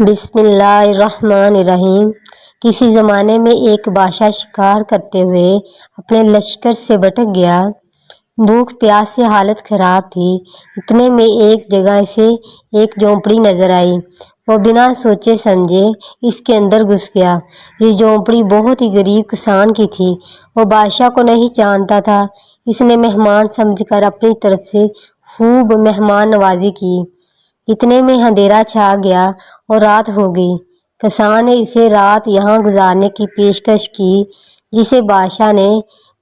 بسم اللہ الرحمن الرحیم۔ کسی زمانے میں ایک بادشاہ شکار کرتے ہوئے اپنے لشکر سے بھٹک گیا۔ بھوک پیاس سے حالت خراب تھی۔ اتنے میں ایک جگہ سے ایک جھونپڑی نظر آئی۔ وہ بنا سوچے سمجھے اس کے اندر گھس گیا۔ یہ جھونپڑی بہت ہی غریب کسان کی تھی۔ وہ بادشاہ کو نہیں جانتا تھا۔ اس نے مہمان سمجھ کر اپنی طرف سے خوب مہمان نوازی کی۔ اتنے میں اندھیرا چھا گیا اور رات ہو گئی۔ کسان نے اسے رات یہاں گزارنے کی پیشکش کی، جسے بادشاہ نے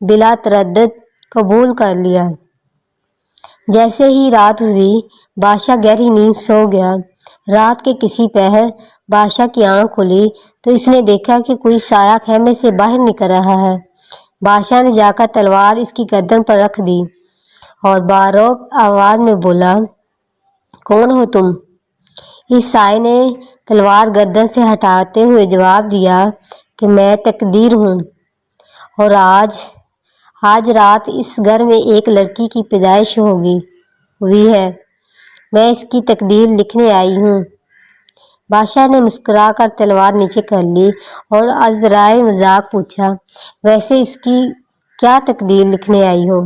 بلا تردد قبول کر لیا۔ جیسے ہی رات ہوئی، بادشاہ گہری نیند سو گیا۔ رات کے کسی پہر بادشاہ کی آنکھ کھلی تو اس نے دیکھا کہ کوئی سایہ خیمے سے باہر نکل رہا ہے۔ بادشاہ نے جا کر تلوار اس کی گردن پر رکھ دی اور باروق آواز میں بولا، کون ہو تم؟ اس سائے نے تلوار گردن سے ہٹاتے ہوئے جواب دیا کہ میں تقدیر ہوں، اور آج رات اس گھر میں ایک لڑکی کی پیدائش ہوئی ہے۔ میں اس کی تقدیر لکھنے آئی ہوں۔ بادشاہ نے مسکرا کر تلوار نیچے کر لی اور عذرائے مذاق پوچھا، ویسے اس کی کیا تقدیر لکھنے آئی ہو؟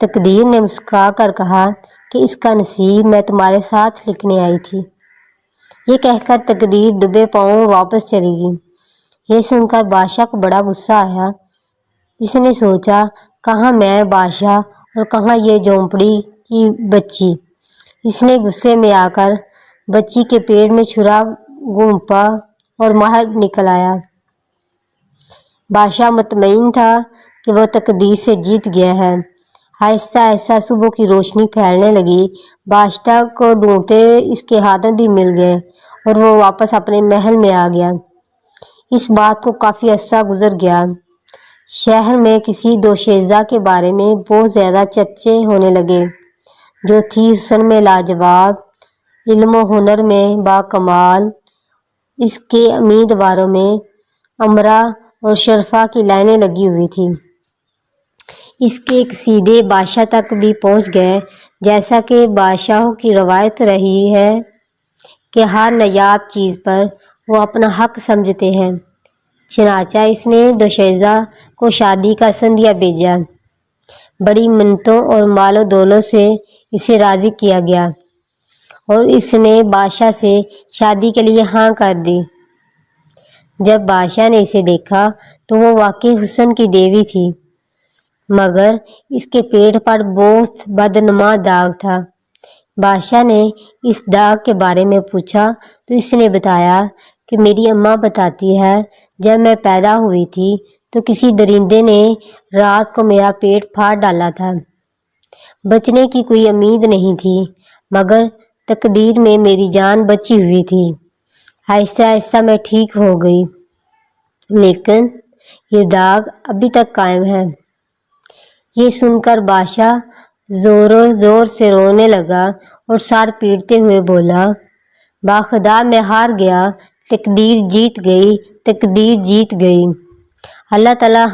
تقدیر نے مسکرا کر کہا کہ اس کا نصیب میں تمہارے ساتھ لکھنے آئی تھی۔ یہ کہہ کر تقدیر دبے پاؤں واپس چلی گئی۔ یہ سن کر بادشاہ کو بڑا غصہ آیا۔ اس نے سوچا، کہاں میں بادشاہ اور کہاں یہ جھونپڑی کی بچی۔ اس نے غصے میں آ کر بچی کے پیٹ میں چھرا گھونپا اور باہر نکل آیا۔ بادشاہ مطمئن تھا کہ وہ تقدیر سے جیت گیا ہے۔ آہستہ آہستہ صبح کی روشنی پھیلنے لگی۔ بادشاہ کو ڈھونڈتے اس کے ہاتھ بھی مل گئے اور وہ واپس اپنے محل میں آ گیا۔ اس بات کو کافی عرصہ گزر گیا۔ شہر میں کسی دوشیزہ کے بارے میں بہت زیادہ چرچے ہونے لگے، جو تھی حسن میں لاجواب، علم و ہنر میں باکمال۔ اس کے امیدواروں میں امراء اور شرفاء کی لائنیں لگی ہوئی تھیں۔ اس کے قصیدے بادشاہ تک بھی پہنچ گئے، جیسا کہ بادشاہوں کی روایت رہی ہے کہ ہر نایاب چیز پر وہ اپنا حق سمجھتے ہیں۔ چنانچہ اس نے دوشیزہ کو شادی کا سندیا بھیجا۔ بڑی منتوں اور مال و دولت سے اسے راضی کیا گیا اور اس نے بادشاہ سے شادی کے لیے ہاں کر دی۔ جب بادشاہ نے اسے دیکھا تو وہ واقعی حسن کی دیوی تھی، مگر اس کے پیٹ پر بہت بدنما داغ تھا۔ بادشاہ نے اس داغ کے بارے میں پوچھا تو اس نے بتایا کہ میری اماں بتاتی ہے، جب میں پیدا ہوئی تھی تو کسی درندے نے رات کو میرا پیٹ پھاڑ ڈالا تھا۔ بچنے کی کوئی امید نہیں تھی، مگر تقدیر میں میری جان بچی ہوئی تھی۔ آہستہ آہستہ میں ٹھیک ہو گئی، لیکن یہ داغ ابھی تک قائم ہے۔ یہ سن کر بادشاہ زور سے رونے لگا اور سر پیٹتے ہوئے بولا، باخدا میں ہار گیا، تقدیر جیت گئی، تقدیر جیت گئی۔ اللہ تعالیٰ